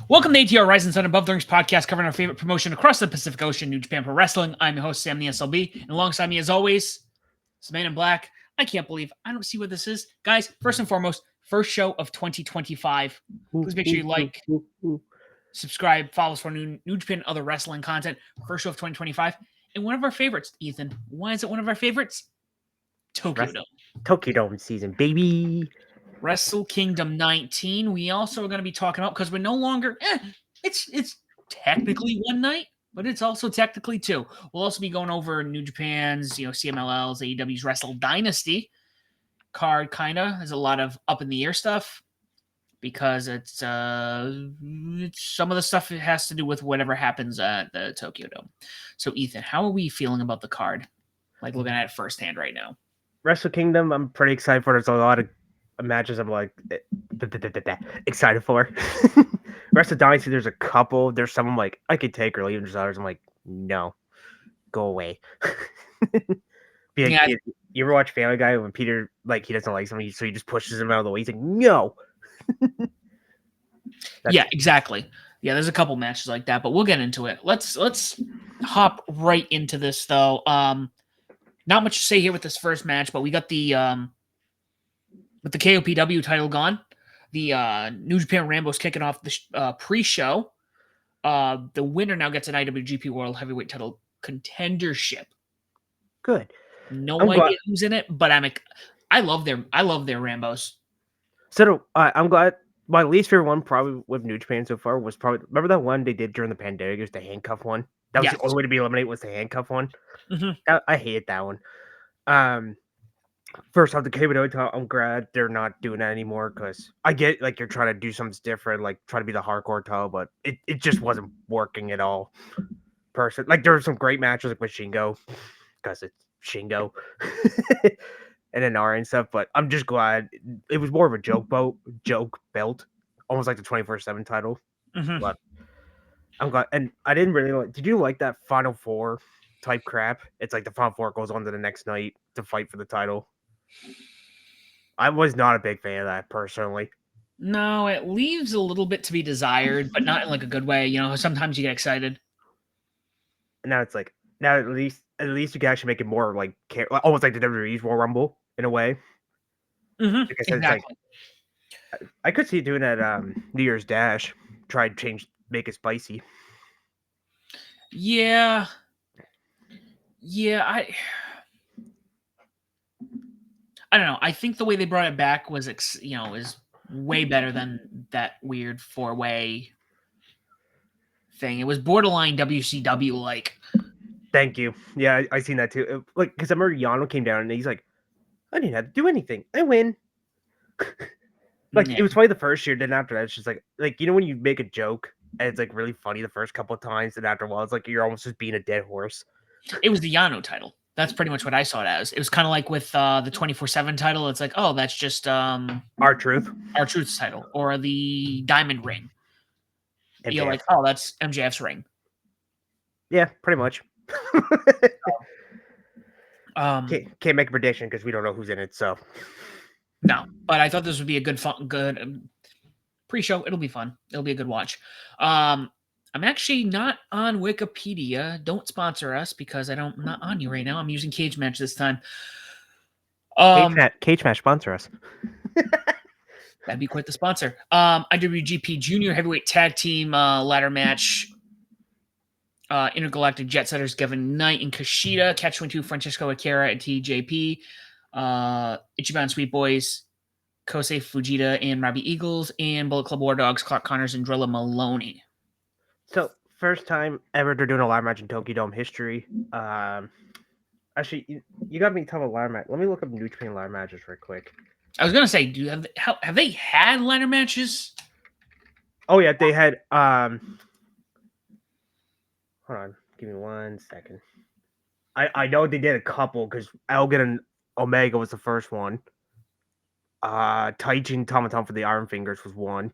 Welcome to ATR Rise and Sun Above the Rings podcast, covering our favorite promotion across the Pacific Ocean, New Japan Pro Wrestling. I'm your host, Sam the SLB, and alongside me, as always, this man in black. I can't believe I don't see what this is. Guys, first and foremost, first show of 2025. Please make sure you like, subscribe, follow us for New Japan and other wrestling content. First show of 2025. And one of our favorites, Ethan. Why is it one of our favorites? Tokyo Dome. Tokyo Dome season, baby. Wrestle Kingdom 19. We also are going to be talking about, because we're no longer, it's technically one night, but it's also technically two. We'll also be going over New Japan's, CMLL's, AEW's Wrestle Dynasty card, kind of. There's a lot of up in the air stuff because it's some of the stuff it has to do with whatever happens at the Tokyo Dome. So, Ethan, how are we feeling about the card? Like looking at it firsthand right now. Wrestle Kingdom, I'm pretty excited for. There's a lot of matches I'm like excited for. Wrestle Dynasty, there's a couple. There's some I'm like, I could take or leave. There's others I'm like, no, go away. You ever watch Family Guy when Peter, like, he doesn't like something, so he just pushes him out of the way? He's like, no. Yeah, exactly. Yeah, there's a couple matches like that, but we'll get into it. Let's hop right into this, though. Not much to say here with this first match, but we got the with the KOPW title gone. The New Japan Rambo's kicking off the pre-show. The winner now gets an IWGP World Heavyweight title contendership. Good. No idea who's in it, but I love their Rambos. So I'm glad. My least favorite one, probably with New Japan so far, was probably, remember that one they did during the pandemic? It was the handcuff one. That was the only way to be eliminated, was the handcuff one. Mm-hmm. I hated that one. First off, the KOPW title, I'm glad they're not doing that anymore, because I get, like, you're trying to do something different, like try to be the hardcore title, but it just wasn't working at all. Like, there were some great matches like with Shingo, because it's Shingo. And then Nara and stuff, but I'm just glad it was more of a joke belt, almost like the 24/7 title. Mm-hmm. But I'm glad, and I didn't really like. Did you like that Final Four type crap? It's like the Final Four goes on to the next night to fight for the title. I was not a big fan of that personally. No, it leaves a little bit to be desired, but not in like a good way. Sometimes you get excited. And now it's like, at least you can actually make it more like almost like the WWE's Royal Rumble in a way. Mm-hmm. Because exactly. It's like, I could see doing that New Year's Dash. Try to make it spicy. Yeah, I don't know. I think the way they brought it back was, is way better than that weird 4-way thing. It was borderline WCW like. Thank you. Yeah, I seen that too. Like, because I remember Yano came down and he's like, I didn't have to do anything. I win. It was funny the first year. Then after that, it's just like when you make a joke and it's like really funny the first couple of times, and after a while, it's like you're almost just being a dead horse. It was the Yano title. That's pretty much what I saw it as. It was kind of like with the 24/7 title. It's like, oh, that's just R-Truth's title, or the Diamond Ring. MJF. You're like, oh, that's MJF's ring. Yeah, pretty much. Can't make a prediction because we don't know who's in it. So no, but I thought this would be a good pre-show. It'll be fun. It'll be a good watch. I'm actually not on Wikipedia. Don't sponsor us because I'm not on you right now. I'm using Cage Match this time. Cage Match sponsor us. That'd be quite the sponsor. IWGP Junior Heavyweight Tag Team ladder match. Intergalactic Jet Setters Kevin Knight and Kushida, Catch 22 Francisco Akira and TJP, Ichiban Sweet Boys, Kosei Fujita and Robbie Eagles, and Bullet Club War Dogs, Clark Connors and Drilla Maloney. So, first time ever they're doing a ladder match in Tokyo Dome history. Actually, you got me talking about ladder match. Let me look up New Japan ladder matches real quick. I was gonna say, have they had ladder matches? Oh yeah, they had. Hold on, give me 1 second. I know they did a couple because Elgin and Omega was the first one. Taichi and Tomaton for the Iron Fingers was one.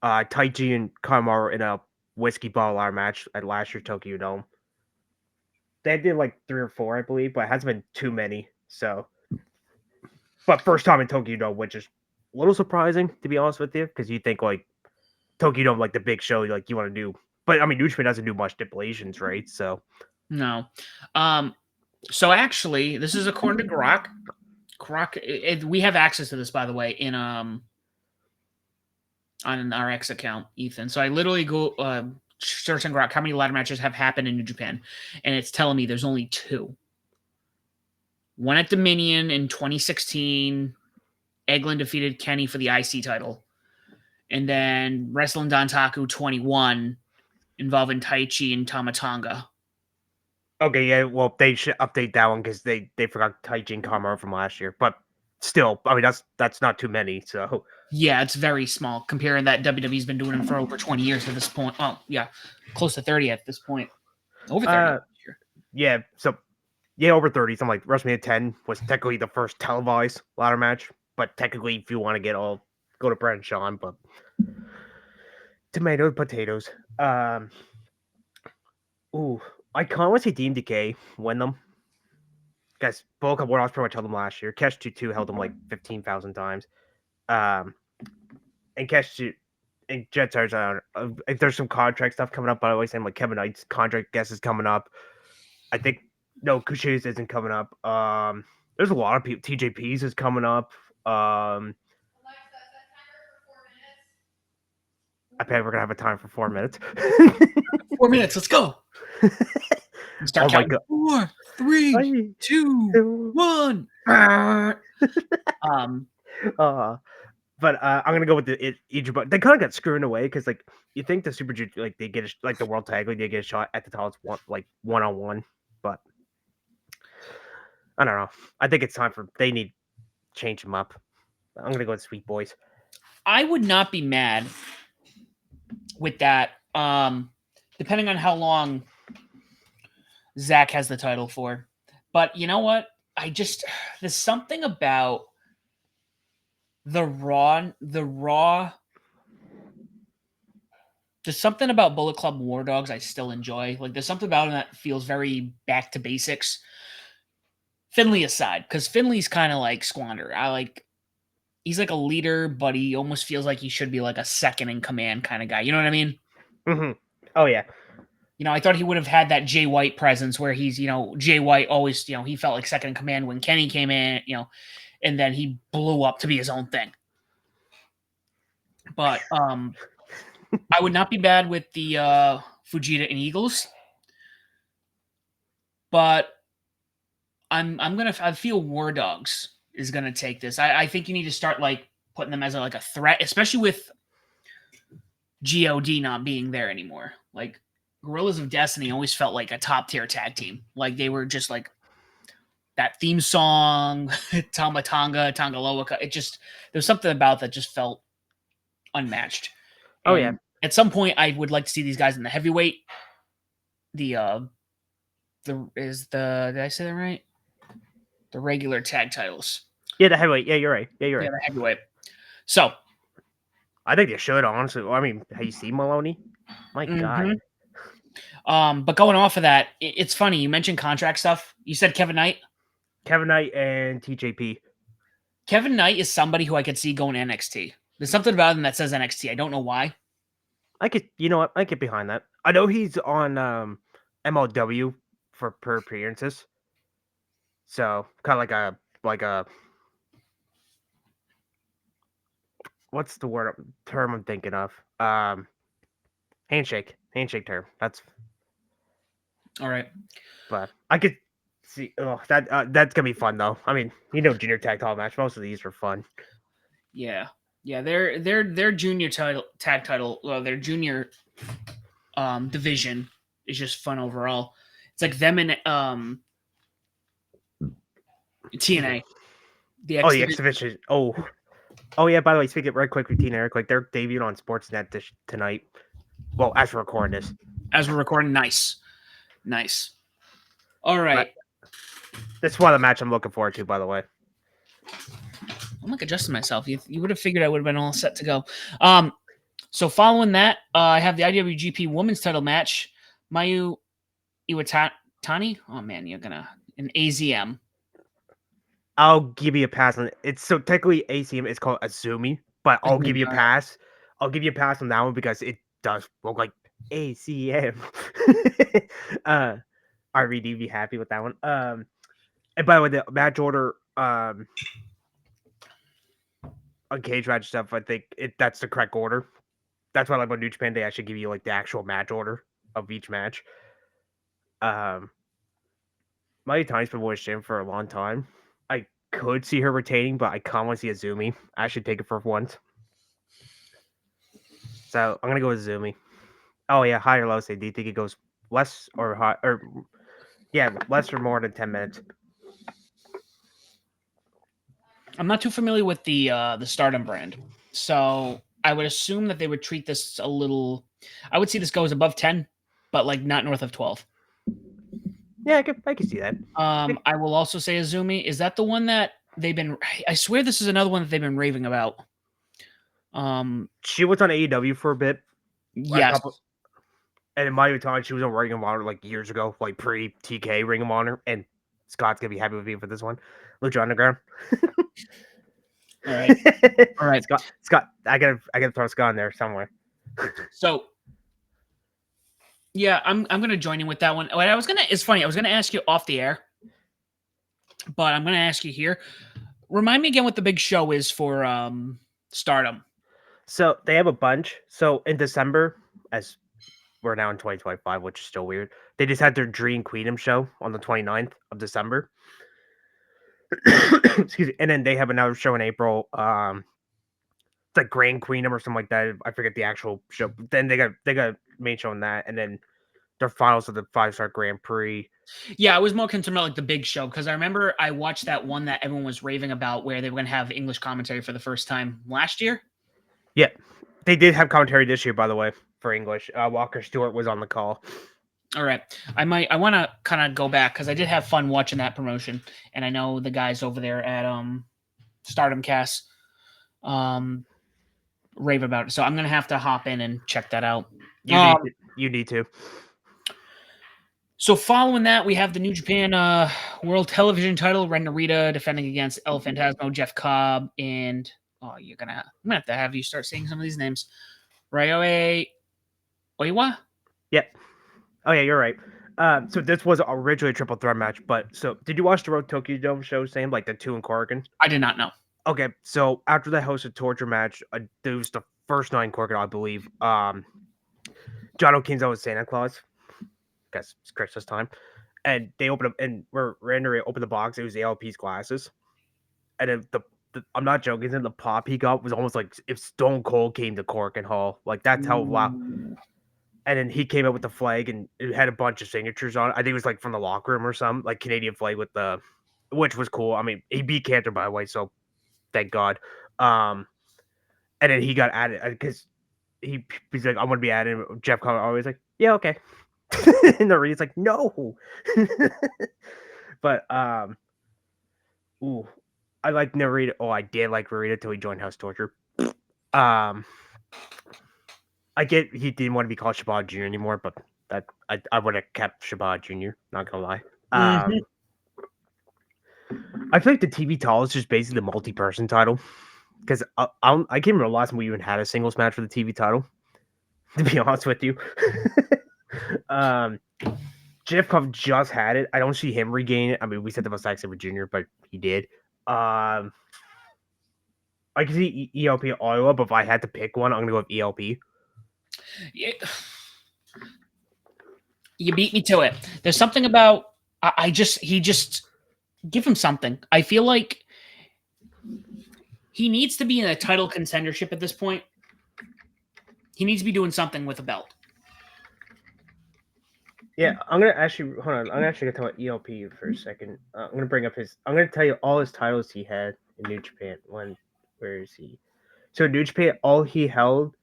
Taichi and Kamaru in a whiskey bottle ladder match at last year's Tokyo Dome. They did like 3 or 4, I believe, but it hasn't been too many. So, but first time in Tokyo Dome, which is a little surprising to be honest with you, because you think like Tokyo Dome, like the big show, like you want to do. But I mean, New Japan doesn't do much stipulations, right? So No. So actually, this is according to Grok. We have access to this, by the way, in on our X account, Ethan. So I literally go search on Grok how many ladder matches have happened in New Japan, and it's telling me there's only 2. One at Dominion in 2016. Eglin defeated Kenny for the IC title. And then Wrestling Dantaku 21 involving Taichi and Tamatanga. okay, yeah. Well, they should update that one because they forgot Taichi and Kamaru from last year. But still, I mean, that's not too many. So Yeah, it's very small comparing that WWE's been doing it for over 20 years at this point. Oh, yeah, close to 30 at this point. Over 30. Yeah. So yeah, over 30. Something like WrestleMania 10 was technically the first televised ladder match. But technically, if you want to go to Brett and Sean. But tomatoes, potatoes. Ooh, I can't want to see DMDK win them. Guys, Bulk Up Warlocks pretty much held them last year. Cash 2 held them like 15,000 times. And Cash 2 and Jet Stars, if there's some contract stuff coming up, by the way, saying like Kevin Knight's contract guess is coming up. I think no, Kushis isn't coming up. There's a lot of people. TJP's is coming up. I bet we're gonna have a time for 4 minutes. 4 minutes. Let's go. Start counting. God. 4, 3, 2, 1. But I'm gonna go with the Ichiban. They kind of got screwed away because like you think the Super Junior like they get like the World Tag League, they get a shot at the top one-on-one, but I don't know. I think it's time for they need to change them up. I'm gonna go with Sweet Boys. I would not be mad with that. Depending on how long Zach has the title for. But you know what? There's something about the Raw. There's something about Bullet Club War Dogs I still enjoy. Like there's something about him that feels very back to basics. Finley aside, because Finley's kind of like Squander. He's like a leader, but he almost feels like he should be like a second in command kind of guy. You know what I mean? Mm-hmm. Oh yeah. I thought he would have had that Jay White presence where he's, Jay White always, he felt like second in command when Kenny came in, and then he blew up to be his own thing. But I would not be bad with the Fujita and Eagles. But I feel War Dogs is gonna take this. I think you need to start like putting them as a threat, especially with God not being there anymore. Like Gorillas of Destiny always felt like a top tier tag team. Like they were just like that theme song, Tamatanga, Tangaloa. There's something about that just felt unmatched. Oh yeah. At some point, I would like to see these guys in the heavyweight. Did I say that right? The regular tag titles. Yeah, the heavyweight. Yeah, you're right. Yeah, the heavyweight. So I think they should, honestly. I mean, have you seen Maloney? My God. But going off of that, it's funny. You mentioned contract stuff. You said Kevin Knight? Kevin Knight and TJP. Kevin Knight is somebody who I could see going NXT. There's something about him that says NXT. I don't know why. You know what? I get behind that. I know he's on MLW for per appearances. So kind of like a what's the term I'm thinking of? Handshake term. That's all right. But I could see that's gonna be fun though. I mean, junior tag title match. Most of these are fun. Yeah. Their junior tag title, their junior division is just fun overall. It's like them and TNA. The X Division. Oh yeah. By the way, speaking right quick with TNA, like they're debuting on Sportsnet tonight. Well, as we're recording this. Nice. All right. That's one of the match I'm looking forward to, by the way. I'm like adjusting myself. You would have figured I would have been all set to go. So following that, I have the IWGP Women's Title match. Mayu Iwatani. Oh man, you're gonna an AZM. I'll give you a pass on it. It's so technically ACM is called Azumi, but I'll give you a pass. I'll give you a pass on that one because it does look like ACM. RVD be happy with that one. And by the way, the match order on cage match stuff, I think that's the correct order. That's why I like about New Japan. They actually give you like the actual match order of each match. Mighty Tiny's been with Jim for a long time. I could see her retaining, but I kind of want to see Azumi. I should take it for once. So I'm gonna go with Azumi. Oh yeah, high or low. Say, do you think it goes less or high or less or more than 10 minutes? I'm not too familiar with the Stardom brand, so I would assume that they would treat this a little. I would see this goes above 10, but like not north of 12. Yeah, I can see that. I will also say Azumi. Is that the one that they've been? I swear this is another one that they've been raving about. She was on AEW for a bit. Yes. And in my time, she was on Ring of Honor like years ago, like pre TK Ring of Honor. And Scott's gonna be happy with me for this one. Lucha Underground. All right. All right. Scott, I gotta throw Scott in there somewhere. So yeah, I'm gonna join in with that one. It's funny, I was gonna ask you off the air, but I'm gonna ask you here. Remind me again what the big show is for Stardom. So they have a bunch. So in December, as we're now in 2025, which is still weird, they just had their Dream Queendom show on the 29th of December. Excuse me. And then they have another show in April. It's like Grand Queendom or something like that. I forget the actual show. But then they got a main show on that, and then their finals of the 5-star Grand Prix. Yeah, I was more concerned about like the big show because I remember I watched that one that everyone was raving about where they were gonna have English commentary for the first time last year. Yeah, they did have commentary this year, by the way, for English. Walker Stewart was on the call. All right, I want to kind of go back because I did have fun watching that promotion, and I know the guys over there at Stardom Cast rave about it. So I'm gonna have to hop in and check that out. You need to. So following that, we have the New Japan World Television title, Ren Narita defending against El Phantasmo, Jeff Cobb, and I'm gonna have to have you start saying some of these names. Ryohei Oiwa? Yep. Oh yeah, you're right. So this was originally a triple threat match, but did you watch the Road Tokyo Dome show, Sam? Like the 2 in Corrigan? I did not know. Okay, so after they hosted torture match, it was the first night in Corrigan, I believe. John O'Keefe's was Santa Claus. Guess it's Christmas time. And they opened up, and where Randy opened the box, it was ALP's glasses. And then I'm not joking, the pop he got was almost like if Stone Cold came to Cork and Hall. Like, that's how loud. And then he came out with the flag, and it had a bunch of signatures on it. I think it was like from the locker room or something, like Canadian flag which was cool. I mean, he beat Cantor, by the way, so thank God. And then he got added because he's like, I want to be added. Jeff Cobb always like, yeah, okay. And the read's like, no. But I like Narita. Oh, I did like Narita till he joined House Torture. I get he didn't want to be called Shabbat Jr. anymore, but that I would have kept Shabbat Jr. Not gonna lie. I feel like the TV title is just basically the multi-person title because I can't remember the last time we even had a singles match for the TV title. To be honest with you, Jeff Cobb just had it. I don't see him regain it. I mean, we said that about Zack Sabre Jr., but he did. I can see ELP Iowa, but if I had to pick one, I'm gonna go with ELP. Yeah. You beat me to it. There's something about he just give him something. I feel like he needs to be in a title contendership at this point. He needs to be doing something with a belt. Yeah, I'm gonna actually hold on. I'm actually gonna talk about ELP for a second. I'm gonna bring up I'm gonna tell you all his titles he had in New Japan. Where is he? So in New Japan, all he held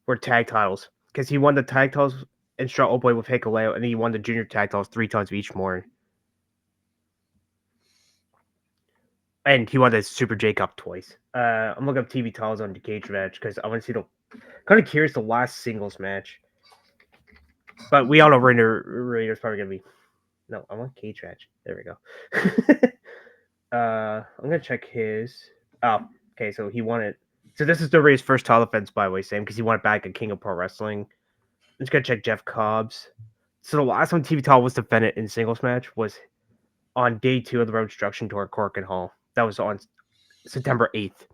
were tag titles because he won the tag titles in Strong Old Boy with Hikuleo, and then he won the junior tag titles 3 times each more. And he won the Super J Cup twice. I'm looking up TV titles on the cage match because I want to see kind of curious the last singles match. But we all know Raider's probably gonna be. No, I want cage match. There we go. I'm gonna check his. Oh, okay. So he won it. So this is Ray's first title defense, by the way, Sam, because he went back at King of Pro Wrestling. Let's go check Jeff Cobbs. So the last time TV title was defended in singles match was on day 2 of the Road Destruction Tour at Cork and Hall. That was on September 8th.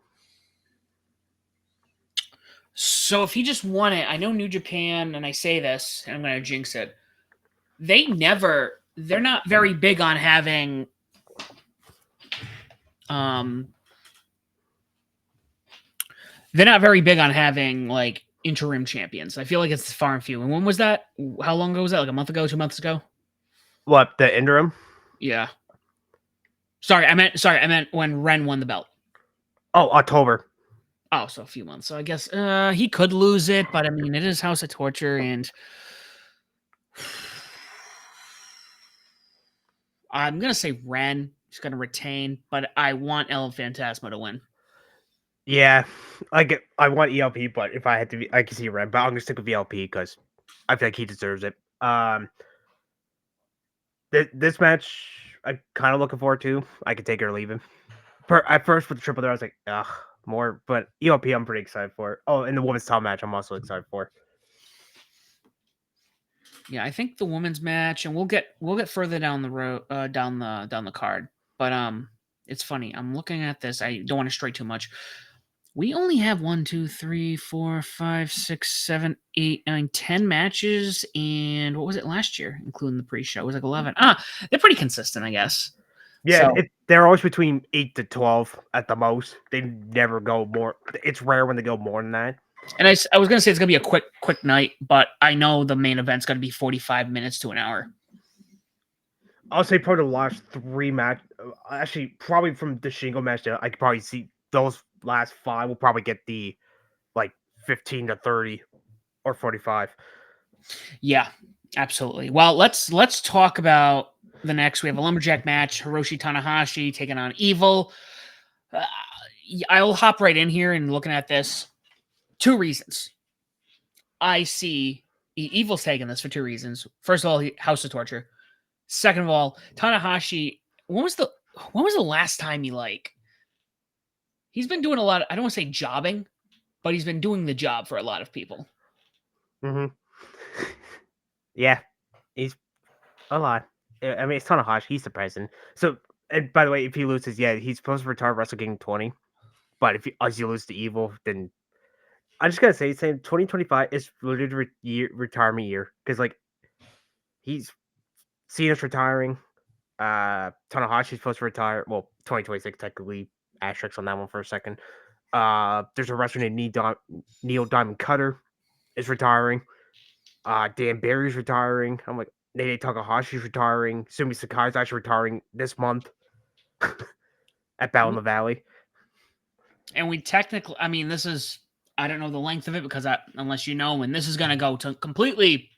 So if he just won it, I know New Japan, and I say this, and I'm going to jinx it. They're not very big on having, they're not very big on having like interim champions. I feel like it's far and few. And when was that? How long ago was that? Like a month ago, 2 months ago? What, the interim? Yeah. Sorry, I meant when Ren won the belt. Oh, October. Oh, so a few months. So I guess he could lose it, but I mean, it is House of Torture, and I'm gonna say Ren is gonna retain, but I want El Fantasma to win. Yeah, I want ELP, but if I had to be, I can see Red, but I'm gonna stick with ELP because I feel like he deserves it. This match I'm kind of looking forward to. I could take it or leave him. At first with the triple threat, I was like, ugh, more. But ELP, I'm pretty excited for. Oh, and the women's title match, I'm also excited for. Yeah, I think the women's match, and we'll get further down the road, down the card. But it's funny. I'm looking at this. I don't want to stray too much. We only have 1, 2, 3, 4, 5, 6, 7, 8, 9, 10 matches, and what was it last year, including the pre-show? It was like 11. They're pretty consistent, I guess. Yeah, So, they're always between 8 to 12 at the most. They never go more. It's rare when they go more than that. and I was gonna say it's gonna be a quick night, but I know the main event's gonna be 45 minutes to an hour. I'll say probably the last 3 match. Actually, probably from the Shingo match, I could probably see those last 5 will probably get the like 15 to 30 or 45. Yeah, absolutely. Well, let's talk about the next. We have a lumberjack match: Hiroshi Tanahashi taking on Evil. I'll hop right in here and looking at this. 2 reasons. I see Evil's taking this for 2 reasons. First of all, House of Torture. Second of all, Tanahashi. When was the last time he's been doing a lot of, I don't want to say jobbing, but he's been doing the job for a lot of people. Mm-hmm. Yeah, he's a lot. I mean, it's Tanahashi. He's the president. So, and by the way, if he loses, yeah, he's supposed to retire Wrestle Kingdom 20. But if as you lose to Evil, then I'm just gonna say, 2025 is literally retirement year because like he's Cena's retiring. Tanahashi's supposed to retire. Well, 2026 technically. Asterisks on that one for a second. There's a wrestler named Neil Diamond Cutter is retiring. Dan Barry's retiring. I'm like, Nate Takahashi's retiring. Sumi Sakai's actually retiring this month at Battle in the Valley. And we technically, I mean, this is, I don't know the length of it because unless you know, and this is going to go to completely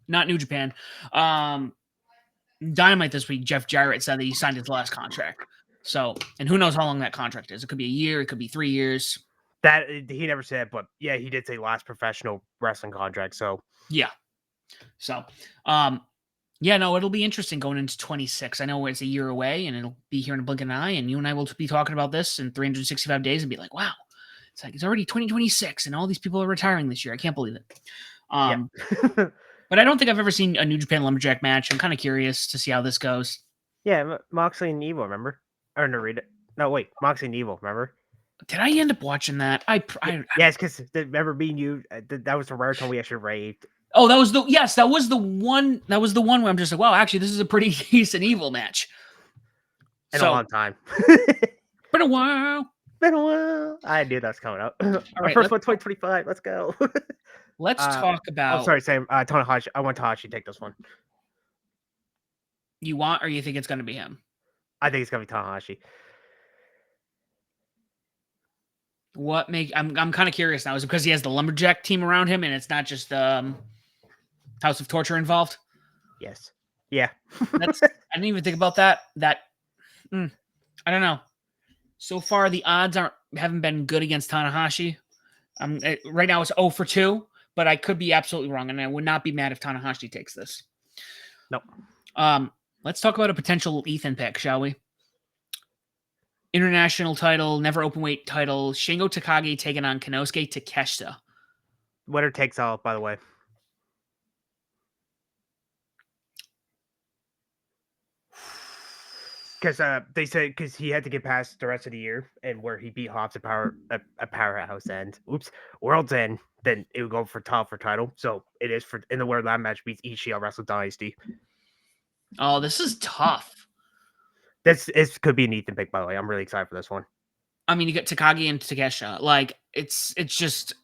not New Japan. Dynamite this week, Jeff Jarrett said that he signed his last contract. So, and who knows how long that contract is? It could be a year, it could be 3 years. That he never said, but yeah, he did say last professional wrestling contract. So yeah, so yeah, no, it'll be interesting going into 26. I know it's a year away, and it'll be here in a blink of an eye, and you and I will be talking about this in 365 days and be like, wow, it's already 2026, and all these people are retiring this year. I can't believe it. yeah. But I don't think I've ever seen a New Japan Lumberjack match. I'm kind of curious to see how this goes. Yeah, Moxley and Evil, remember? Or Narita. No, wait, Moxley and Evil, remember? Did I end up watching that? Yeah, it's because remember me and you. That was the rare time we actually raved. Oh, that was the one. That was the one where I'm just like, wow, actually, this is a pretty decent Evil match. In a long time. Been a while. I knew that was coming up. All right, first one, 2025. Let's go. Let's talk about. Oh, sorry, Sam. Tanahashi. I want Tanahashi to take this one. You want, or you think it's going to be him? I think it's going to be Tanahashi. I'm kind of curious now. Is it because he has the Lumberjack team around him, and it's not just House of Torture involved? Yes. Yeah. I didn't even think about that. I don't know. So far, the odds haven't been good against Tanahashi. Right now, it's 0 for 2, but I could be absolutely wrong, and I would not be mad if Tanahashi takes this. Nope. Let's talk about a potential Ethan pick, shall we? International title, never openweight title. Shingo Takagi taking on Konosuke Takeshita. Winner takes all, by the way. Because they said because he had to get past the rest of the year, and where he beat Hobbs a powerhouse end. Oops, World's End. Then it would go for title. So it is for in the World Line match beats Ishii on Wrestle Dynasty. Oh, this is tough. This could be an Ethan pick, by the way. I'm really excited for this one. I mean, you get Takagi and Takeshita. Like it's just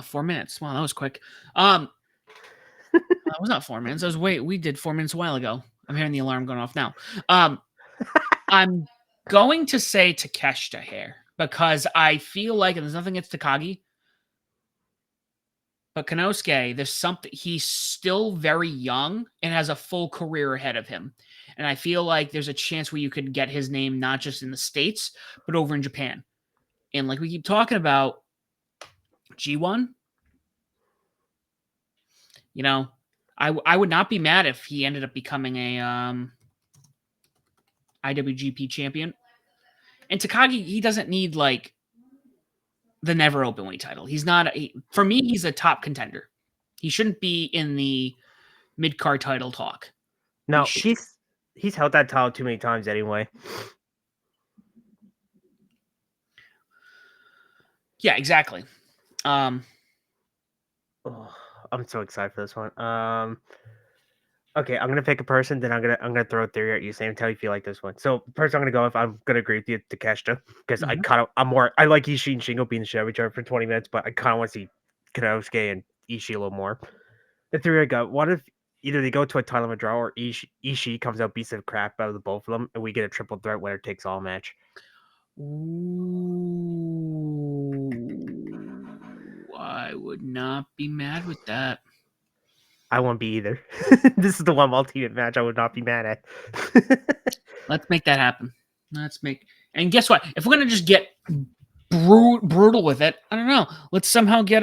4 minutes. Wow, that was quick. That was not 4 minutes. That was we did 4 minutes a while ago. I'm hearing the alarm going off now. I'm going to say Takeshita here because I feel like, and there's nothing against Takagi, but Konosuke, there's something, he's still very young and has a full career ahead of him. And I feel like there's a chance where you could get his name not just in the States, but over in Japan. And like we keep talking about, G1, you know, I would not be mad if he ended up becoming a IWGP champion. And Takagi, he doesn't need like the never openweight title. He's not for me. He's a top contender. He shouldn't be in the mid card title talk. No, he's held that title too many times anyway. Yeah, exactly. I'm so excited for this one. Okay, I'm gonna pick a person, then I'm gonna throw a theory at you, Sam. Tell you if you like this one. So the person I'm gonna go with, I'm gonna agree with you, Takeshita, because I like Ishii and Shingo being the show return for 20 minutes, but I kind of want to see Konosuke and Ishii a little more. The theory I got: what if either they go to a title draw, or Ishii comes out, beats the crap out of the both of them, and we get a triple threat winner takes all match. Ooh, I would not be mad with that. I won't be either. This is the one ultimate match I would not be mad at. Let's make that happen. And guess what? If we're gonna just get brutal with it, I don't know. Let's somehow get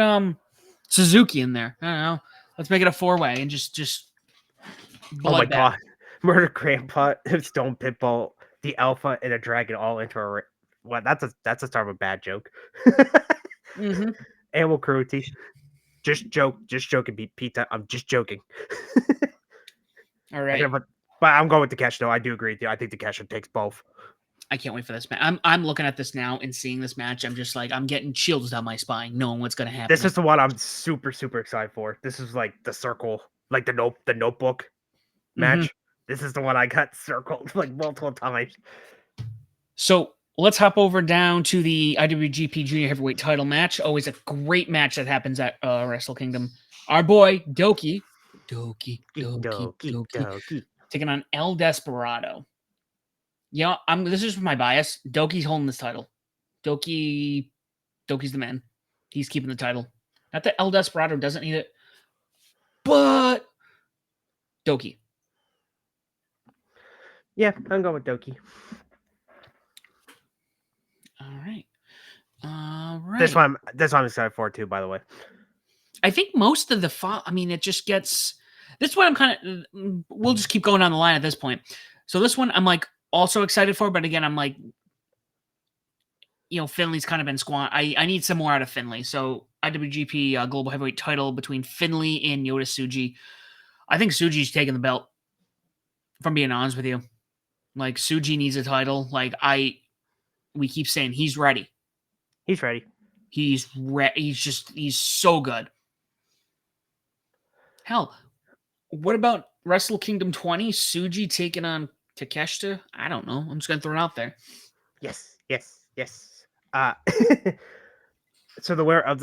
Suzuki in there. I don't know. Let's make it a 4-way and just. Oh my god! Murder Grandpa, Stone Pitbull, the Alpha, and a Dragon all into a. Well, that's a start of a bad joke. Mm-hmm. Animal cruelty. Just joking, Pete. I'm just joking. All right. But I'm going with Takeshita, though. I do agree with you. I think Takeshita takes both. I can't wait for this match. I'm looking at this now and seeing this match. I'm just like, I'm getting chills down my spine, knowing what's going to happen. This is the one I'm super, super excited for. This is like the circle, like the Notebook match. Mm-hmm. This is the one I got circled like multiple times. So let's hop over down to the IWGP Junior Heavyweight title match. Always a great match that happens at Wrestle Kingdom. Our boy, Doki, taking on El Desperado. Yeah, this is my bias. Doki's holding this title. Doki's the man. He's keeping the title. Not that El Desperado doesn't need it, but Doki. Yeah, I'm going with Doki. All right. This one I'm excited for too, by the way. I think most of it just gets. This one I'm kind of. We'll just keep going down the line at this point. So this one I'm like also excited for, but again I'm like, Finley's kind of been squandered. I need some more out of Finley. So IWGP Global Heavyweight title between Finley and Yota Tsuji. I think Tsuji's taking the belt. If I'm being honest with you, like Tsuji needs a title. Like we keep saying he's ready. He's ready. He's so good. Hell, what about Wrestle Kingdom 20? Tsuji taking on Takeshita? I don't know. I'm just gonna throw it out there. Yes. So the winner of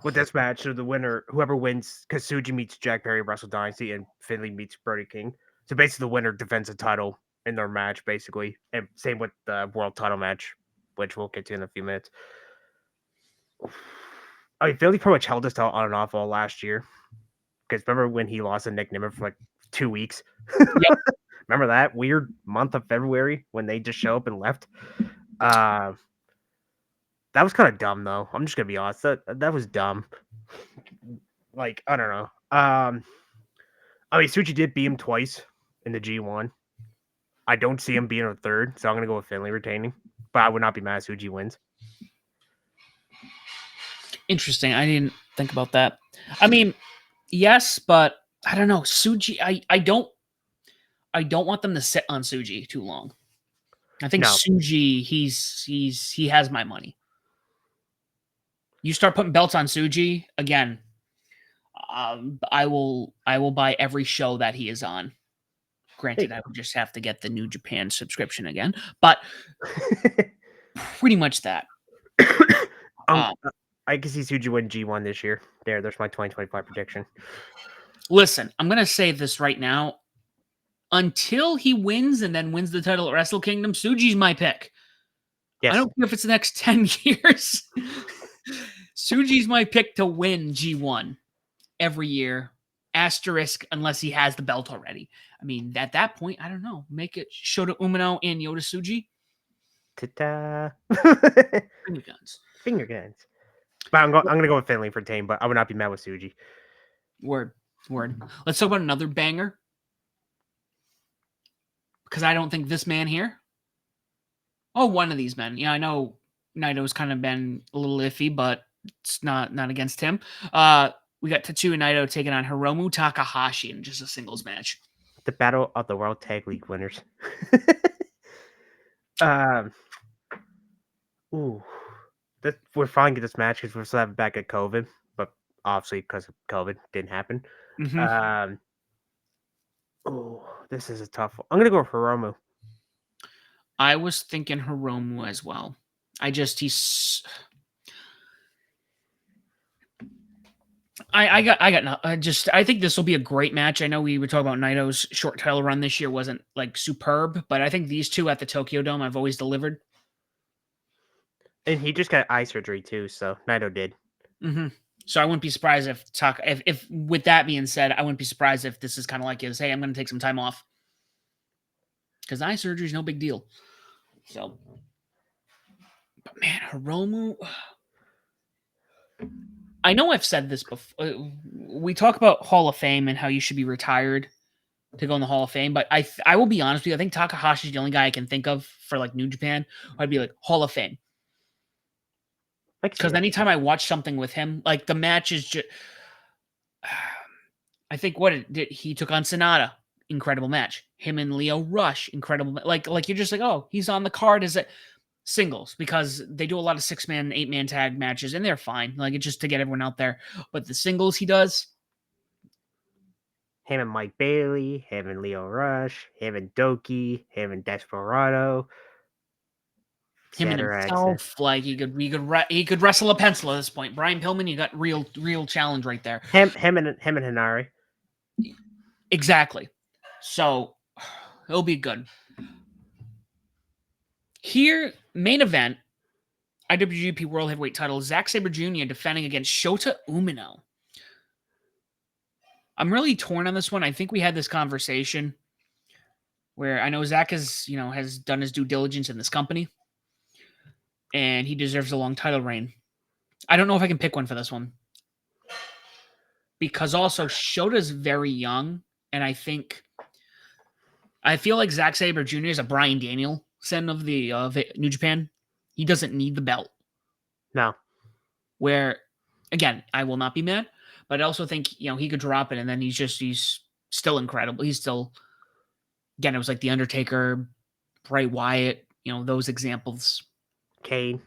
with this match, so the winner, whoever wins, because Tsuji meets Jack Perry, Wrestle Dynasty, and Finley meets Brody King. So basically, the winner defends the title in their match, basically, and same with the world title match, which we'll get to in a few minutes. I mean, Finley pretty much held his title on and off all last year. Because remember when he lost to Nick Nimmer for like 2 weeks? Yep. Remember that weird month of February when they just show up and left? That was kind of dumb, though. I'm just gonna be honest. That was dumb. Like, I don't know. I mean, Tsuji did beat him twice in the G1. I don't see him being a third, so I'm gonna go with Finlay retaining. But I would not be mad if Suji wins. Interesting. I didn't think about that. I mean, yes, but I don't know. Suji, I don't want them to sit on Suji too long. I think No. Suji, he has my money. You start putting belts on Suji again, I will buy every show that he is on. Granted, I would just have to get the New Japan subscription again, but pretty much that. I can see Suji win G1 this year. There's my 2025 prediction. Listen, I'm gonna say this right now. Until he wins and then wins the title at Wrestle Kingdom, Suji's my pick. Yes. I don't care if it's the next 10 years. Suji's my pick to win G1 every year. Asterisk, unless he has the belt already. I mean, at that point, I don't know. Make it Shota Umino and Yota Tsuji. Ta-da. Finger guns. Finger guns. But I'm gonna go with Finlay for Tame, but I would not be mad with Suji. Word. Let's talk about another banger. Because I don't think this man here. Oh, one of these men. Yeah, I know Naito's kind of been a little iffy, but it's not against him. We got Tetsuya Naito taking on Hiromu Takahashi in just a singles match. The Battle of the World Tag League winners. We're finally get this match because we're still having back at COVID, but obviously because of COVID didn't happen. Mm-hmm. This is a tough one. I'm gonna go with Hiromu. I was thinking Hiromu as well. I think this will be a great match. I know we were talking about Naito's short title run this year wasn't like superb, but I think these two at the Tokyo Dome have always delivered. And he just got eye surgery too, so Naito did. Mm-hmm. So I wouldn't be surprised if with that being said, I wouldn't be surprised if this is kind of like his, hey, I'm going to take some time off. Because eye surgery is no big deal. So, but man, Hiromu, I know I've said this before. We talk about Hall of Fame and how you should be retired to go in the Hall of Fame, but I will be honest with you. I think Takahashi's the only guy I can think of for like New Japan. I'd be like Hall of Fame. Because anytime I watch something with him, like the match is just, I think he took on Sonata, incredible match. Him and Leo Rush, incredible. Like you're just like, oh, he's on the card as a singles because they do a lot of 6-man, 8-man tag matches and they're fine. Like it's just to get everyone out there. But the singles he does. Him and Mike Bailey, him and Leo Rush, him and Doki, him and Desperado. Him and himself, like he could wrestle a pencil at this point. Brian Pillman, you got real challenge right there. Him and Hinari. Exactly. So it'll be good. Here, main event, IWGP World Heavyweight Title, Zack Sabre Jr. defending against Shota Umino. I'm really torn on this one. I think we had this conversation where I know Zack has done his due diligence in this company. And he deserves a long title reign. I don't know if I can pick one for this one. Because also, Shota's very young, and I feel like Zack Sabre Jr. is a Bryan Danielson of the New Japan. He doesn't need the belt. No. Where, again, I will not be mad, but I also think, he could drop it, and then he's still incredible. He's still, again, it was like The Undertaker, Bray Wyatt, those examples. Kane.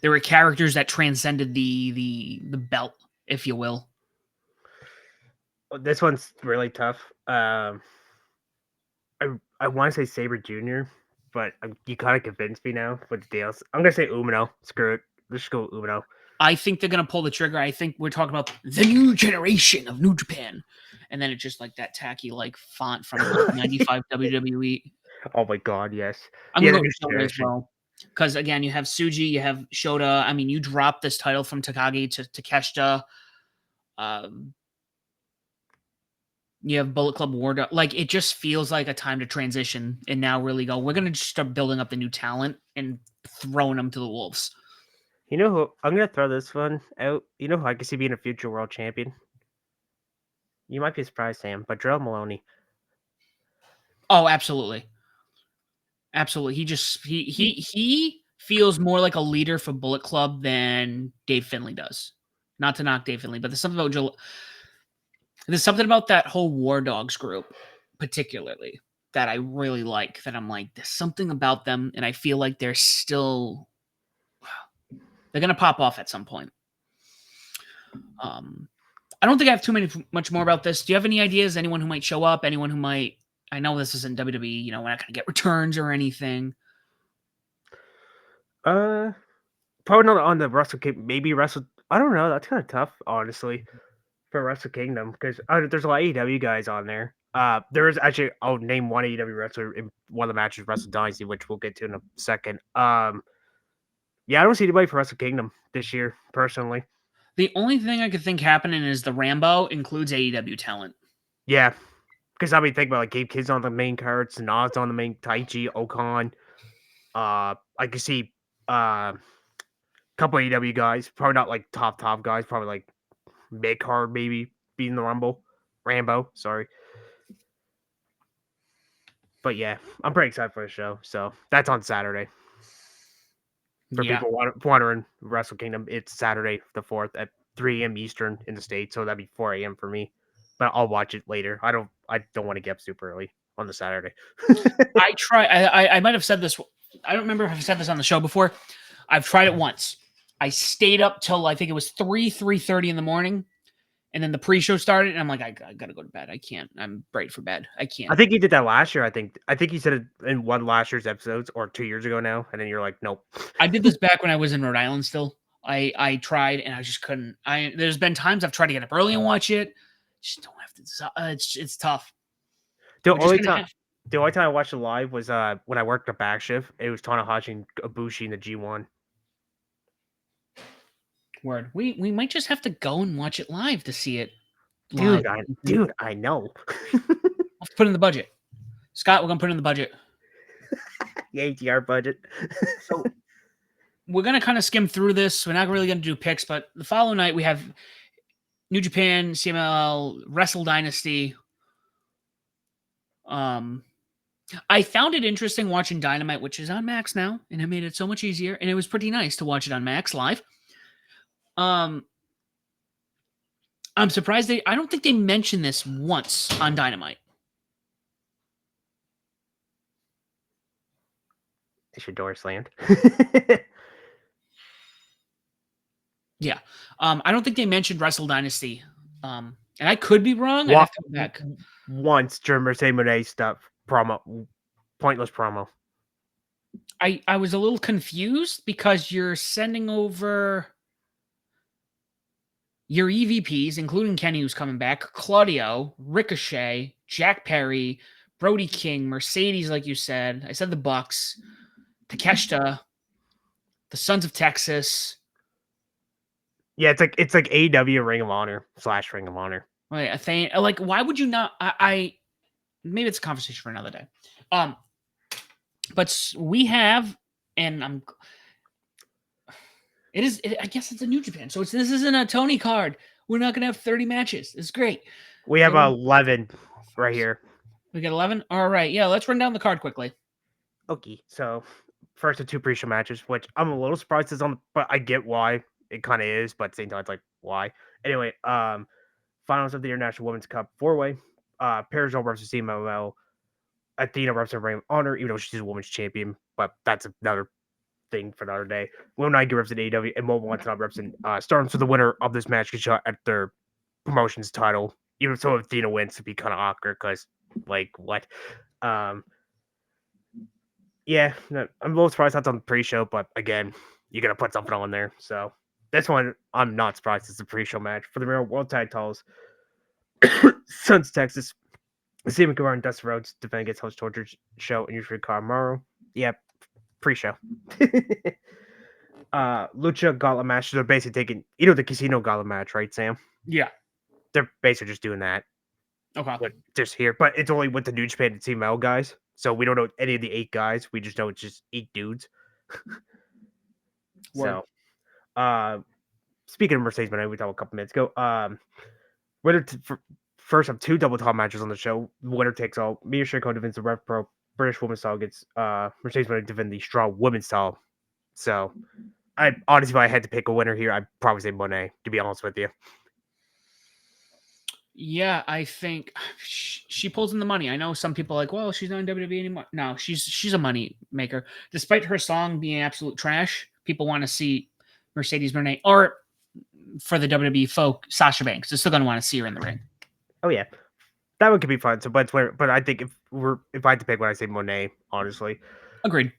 There were characters that transcended the belt, if you will. This one's really tough. I want to say Sabre Jr., but you kind of convinced me now with the deals. I'm gonna say Umino. Screw it. Let's go with Umino. I think they're gonna pull the trigger. I think we're talking about the new generation of New Japan, and then it's just like that tacky like font from 95 WWE. Oh my god, yes. I'm gonna go with Shota as well. Because again, you have Tsuji, you have Shota. I mean, you dropped this title from Takagi to Takeshita. You have Bullet Club War. Like it just feels like a time to transition and now really go. We're gonna just start building up the new talent and throwing them to the wolves. You know who? I'm gonna throw this one out. You know who I can see being a future world champion? You might be surprised, Sam, but Drell Maloney. Oh, absolutely. Absolutely. He feels more like a leader for Bullet Club than Dave Finlay does. Not to knock Dave Finlay, but there's something about that whole War Dogs group, particularly, that I really like. That I'm like, there's something about them, and I feel like they're gonna pop off at some point. I don't think I have much more about this. Do you have any ideas? Anyone who might show up? Anyone who might? I know this isn't WWE. You know, we're not gonna get returns or anything. Probably not on the Wrestle Kingdom. Maybe Wrestle. I don't know. That's kind of tough, honestly, for Wrestle Kingdom because there's a lot of AEW guys on there. There is actually. I'll name one AEW wrestler in one of the matches, Wrestle Dynasty, which we'll get to in a second. Yeah, I don't see anybody for Wrestle Kingdom this year, personally. The only thing I could think happening is the Rambo includes AEW talent. Yeah, because I mean, think about like Gabe Kidd's on the main card, Sanad's on the main, Taichi, Okan. I could see a couple AEW guys, probably not like top guys, probably like mid card maybe being the Rambo. Sorry, but yeah, I'm pretty excited for the show. So that's on Saturday. For Yeah. people wondering, Wrestle Kingdom, it's Saturday the 4th at 3 a.m. Eastern in the States, so that'd be 4 a.m. for me. But I'll watch it later. I don't want to get up super early on the Saturday. I might have said this. I don't remember if I've said this on the show before. I've tried it once. I stayed up till I think it was 3:30 in the morning, and then the pre-show started, and I'm like, I gotta go to bed. I can't. I'm bright for bed. I I can't. think you did that last year. I think you said it in one last year's episodes or 2 years ago now, and then you're like, nope. I did this back when I was in Rhode Island still. I tried and I just couldn't. There's been times I've tried to get up early and watch it. Just don't have to. It's tough. The We're just only gonna time have. the only time I watched it live was when I worked a back shift. It was Tanahashi and Ibushi in the G1. Word. We might just have to go and watch it live to see it live. Dude, I know. I'll have to put in the budget. Scott, we're gonna put in the budget. The ATR budget. So we're gonna kind of skim through this. We're not really gonna do picks, but the following night we have New Japan, CMLL, Wrestle Dynasty. I found it interesting watching Dynamite, which is on Max now, and it made it so much easier. And it was pretty nice to watch it on Max live. I'm surprised I don't think they mentioned this once on Dynamite. They should door slammed. Yeah. I don't think they mentioned Wrestle Dynasty. And I could be wrong. I'd have to go back. Once during Mercedes Monet stuff promo, pointless promo. I was a little confused because you're sending over your EVPs, including Kenny, who's coming back, Claudio, Ricochet, Jack Perry, Brody King, Mercedes, like you said. I said the Bucks, Takeshita, the Sons of Texas. Yeah, it's like AEW Ring of Honor / Ring of Honor. Right, a thing. Like, why would you not? I maybe it's a conversation for another day. But we have, and I guess it's a New Japan. So this isn't a Tony card. We're not going to have 30 matches. It's great. We have 11 right here. We got 11? All right. Yeah, let's run down the card quickly. Okay. So, first the 2 pre-show matches, which I'm a little surprised is on, but I get why it kind of is, but at the same time, it's like, why? Anyway, finals of the International Women's Cup 4-way. Perizal versus CMLL. Athena represents Ring of Honor, even though she's a women's champion, but that's another thing for another day. Will Nike represent AEW, and Mobile One represent Stardom. So the winner of this match gets shot at their promotion's title. Even so, if Athena wins, it'd be kind of awkward because, like, what? Yeah, I'm a little surprised that's on the pre-show, but again, you gotta put something on there. So this one, I'm not surprised it's a pre-show match for the real world tag titles. Sons Texas. Steven Guevara and Dustin Rhodes defend against Host Torture Show and usually Morrow. Yep, pre-show. Lucha Gauntlet match. They're basically taking, the Casino Gauntlet match, right, Sam? Yeah. They're basically just doing that. Okay. But just here, but it's only with the New Japan and CML guys, so we don't know any of the 8 guys. We just know it's just 8 dudes. So, speaking of Mercedes Moné, we talked a couple minutes ago. Winner first of 2 double top matches on the show. Winner takes all. Mia Shirko defends the Rev Pro British women's style against Mercedes Moné defend the Straw women's style. So, I honestly, if I had to pick a winner here, I'd probably say Moné, to be honest with you. Yeah, I think she pulls in the money. I know some people are like, well, she's not in WWE anymore. No, she's a money maker. Despite her song being absolute trash, people want to see Mercedes Moné, or for the WWE folk, Sasha Banks. They're still going to want to see her in the ring. Oh yeah, that one could be fun. So, but I think if I had to pick one, I say Moné, honestly. Agreed.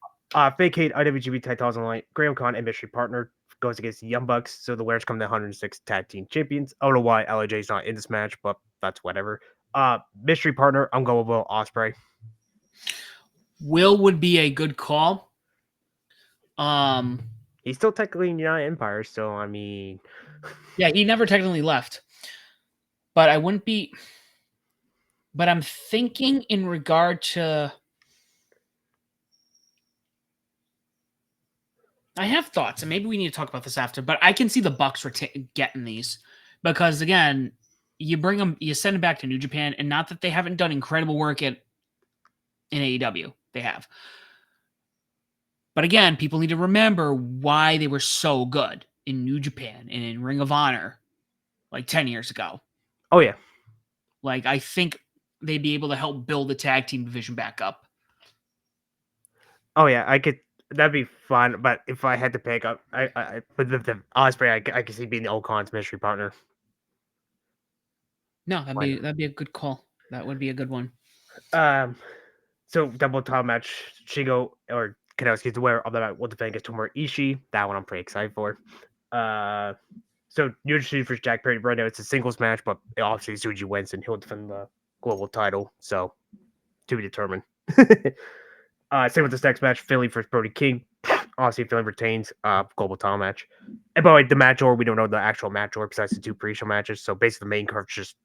Vacate IWGP titles on line. Graham Khan and Mystery Partner goes against the Young Bucks. So the winners come to 106 tag team champions. I don't know why LAJ's not in this match, but that's whatever. Mystery Partner, I'm going with Will Ospreay. Will would be a good call. He's still technically in United Empire, so I mean, yeah, he never technically left. But I wouldn't be. But I'm thinking in regard to. I have thoughts, and maybe we need to talk about this after. But I can see the Bucks getting these because again, you bring them, you send them back to New Japan, and not that they haven't done incredible work in AEW, they have. But again, people need to remember why they were so good in New Japan and in Ring of Honor, like 10 years ago. Oh yeah, like I think they'd be able to help build the tag team division back up. Oh yeah, I could. That'd be fun, but if I had to pick up, but the Ospreay, I could see being the Ocon's Mystery Partner. No, that'd be a good call. That would be a good one. So double top match, Shingo or Kanowski's aware of that. Will defend against Tomohiro Ishii. That one I'm pretty excited for. So New Japan versus Jack Perry right now it's a singles match, but obviously Tsuji wins and he'll defend the global title. So to be determined. Same with this next match, Philly versus Brody King. Obviously, Philly retains global title match. And by the way, the match order, we don't know the actual match order besides the 2 pre-show matches. So basically, the main card is just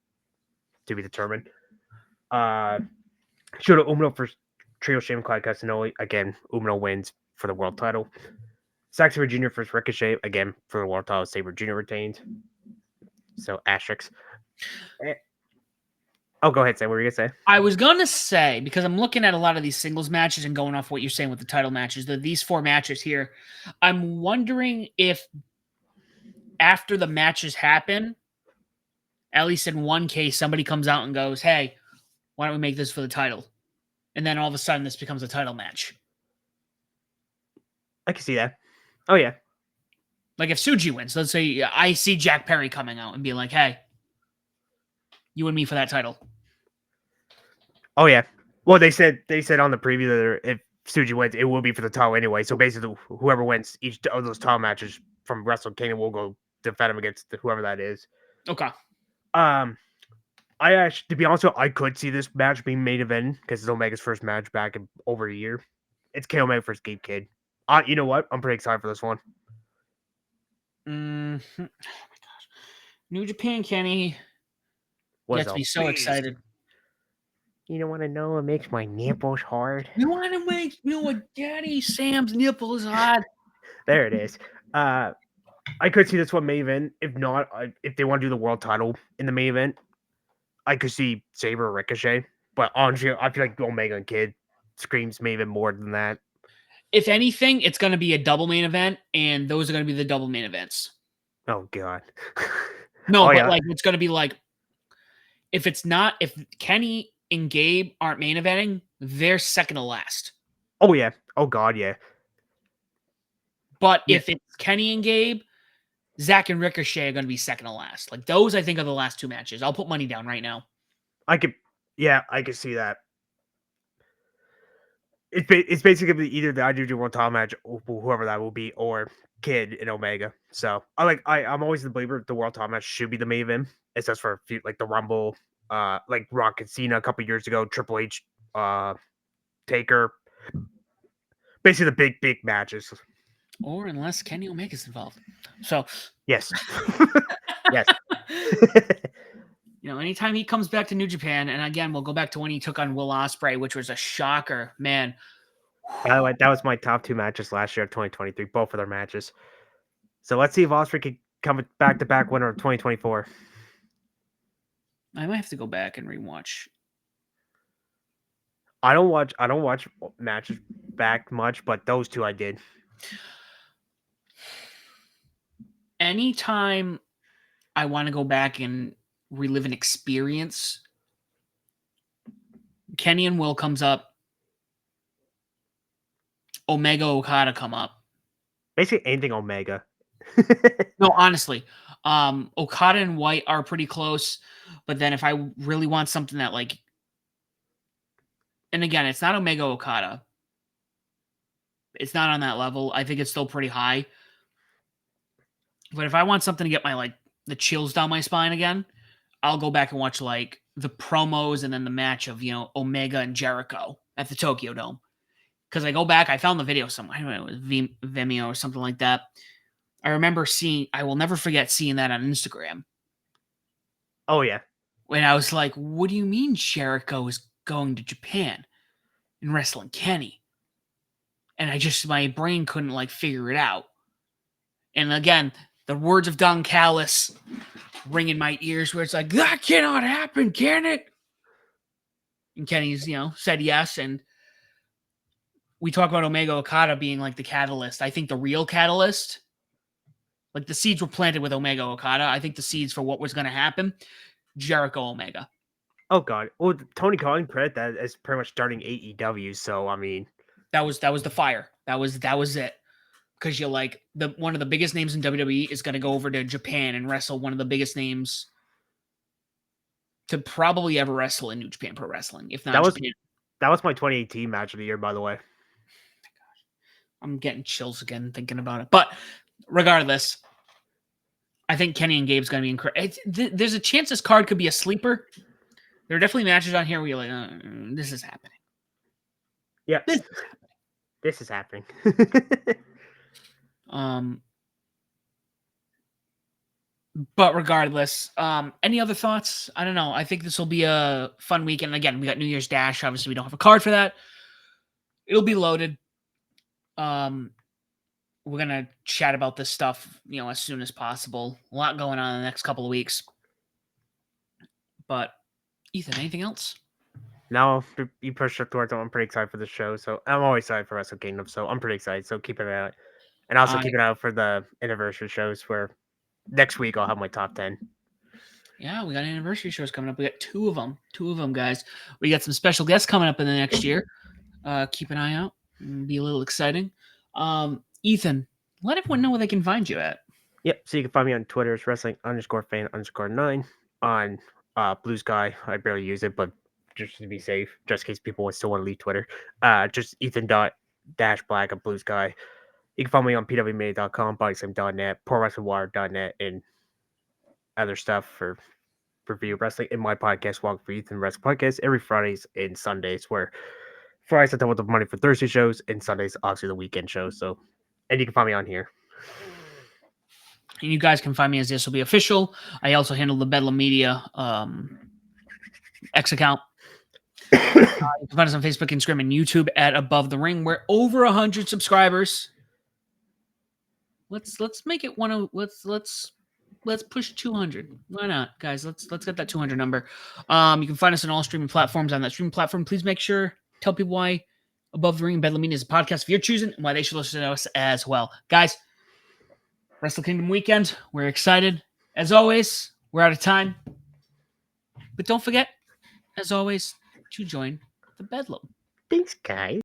to be determined. Shota Umino versus Trio Shame Clyde Castagnoli. Again, Umino wins for the world title. Zack Sabre Jr. versus Ricochet. Again, for the world title, Sabre Jr. retains. So, asterisks. Oh, go ahead, Sam. What were you going to say? I was going to say, because I'm looking at a lot of these singles matches and going off what you're saying with the title matches, these 4 matches here, I'm wondering if after the matches happen, at least in one case, somebody comes out and goes, hey, why don't we make this for the title? And then all of a sudden, this becomes a title match. I can see that. Oh, yeah. Like if Tsuji wins, let's say I see Jack Perry coming out and being like, hey, you and me for that title. Oh yeah. Well, they said on the preview that if Tsuji wins, it will be for the title anyway. So basically, whoever wins each of those title matches from Wrestle Kingdom will go defend him against whoever that is. Okay. I actually, to be honest with you, I could see this match being main event because it's Omega's first match back in over a year. It's K Omega versus Gabe Kidd. You know what? I'm pretty excited for this one. Oh my gosh, New Japan Kenny gets me so excited. You don't want to know what makes my nipples hard? You want to make what Daddy Sam's nipples hard? There it is. I could see this one main event. If not, if they want to do the world title in the main event, I could see Sabre or Ricochet. But honestly, I feel like Omega and Kid screams main event more than that. If anything, it's going to be a double main event, and those are going to be the double main events. Oh God. No, but like it's going to be like if Kenny and Gabe aren't main eventing, they're second to last. Oh yeah. Oh God, yeah. But if it's Kenny and Gabe, Zach and Ricochet are going to be second to last. Like those, I think, are the last 2 matches. I'll put money down right now. I could see that. It's basically either the IWGP World Title match, whoever that will be, or Kid and Omega. So I'm always the believer the World Title match should be the main event. It's just for a few, like the Rumble, like Rock and Cena a couple years ago, Triple H, Taker. Basically the big matches. Or unless Kenny Omega's involved. So yes. Yes. You know, anytime he comes back to New Japan, and again, we'll go back to when he took on Will Ospreay, which was a shocker, man. By the way, that was my top 2 matches last year of 2023, both of their matches. So let's see if Ospreay can come back-to-back winner of 2024. I might have to go back and rewatch. I don't watch matches back much, but those two I did. Anytime I want to go back and relive an experience, Kenny and Will comes up. Omega Okada come up. Basically anything Omega. No, honestly, Okada and White are pretty close. But then if I really want something that like, and again, it's not Omega Okada. It's not on that level. I think it's still pretty high. But if I want something to get my like the chills down my spine again, I'll go back and watch like the promos and then the match of Omega and Jericho at the Tokyo Dome. Because I go back, I found the video somewhere. I don't know, it was Vimeo or something like that. I remember I will never forget seeing that on Instagram. Oh yeah. When I was like, what do you mean Jericho is going to Japan and wrestling Kenny? And my brain couldn't like figure it out. And again, the words of Don Callis ring in my ears where it's like, that cannot happen, can it? And Kenny's, said yes. And we talk about Omega Okada being like the catalyst. I think the real catalyst, like the seeds were planted with Omega Okada. I think the seeds for what was going to happen, Jericho Omega. Oh god. Well, Tony Khan credit that as pretty much starting AEW. So I mean, that was the fire. That was it. Because you're like one of the biggest names in WWE is going to go over to Japan and wrestle one of the biggest names to probably ever wrestle in New Japan Pro Wrestling, if not Japan. That was my 2018 match of the year, by the way. I'm getting chills again thinking about it. But regardless, I think Kenny and Gabe's going to be incredible. There's a chance this card could be a sleeper. There are definitely matches on here where you're like, this is happening. Yeah. This is happening. But regardless, any other thoughts? I don't know. I think this will be a fun weekend. Again, we got New Year's Dash. Obviously, we don't have a card for that. It'll be loaded. We're gonna chat about this stuff, as soon as possible. A lot going on in the next couple of weeks. But Ethan, anything else? No, you pushed it towards. I'm pretty excited for the show. So I'm always excited for Wrestle Kingdom. So I'm pretty excited. So keep it out, and also keep it out for the anniversary shows. Where next week I'll have my top 10. Yeah, we got anniversary shows coming up. We got two of them, guys. We got some special guests coming up in the next year. Keep an eye out. It'll be a little exciting. Ethan, let everyone know where they can find you at. Yep. So you can find me on Twitter. It's wrestling_fan_9 on Blue Sky. I barely use it, but just to be safe, just in case people still want to leave Twitter. Just Ethan.-Black on Blue Sky. You can find me on pwmedia.com, bodyslam.net, prowrestlingwire.net, and other stuff for review wrestling in my podcast, Walk for Ethan Wrestling Podcast, every Fridays and Sundays, where Fridays I talk about the money for Thursday shows, and Sundays, obviously, the weekend shows. So, and you can find me on here. And you guys can find me as This Will Be Official. I also handle the Bedlam Media X account. You can find us on Facebook, Instagram, and YouTube at Above the Ring. We're over 100 subscribers. Let's make it one of let's push 200. Why not, guys? Let's get that 200 number. You can find us on all streaming platforms. On that streaming platform, please make sure tell people why Above the Ring and Bedlam Media is a podcast if you're choosing, and why they should listen to us as well, guys. Wrestle Kingdom weekend. We're excited. As always, we're out of time. But don't forget, as always, to join the Bedlam. Thanks, guys.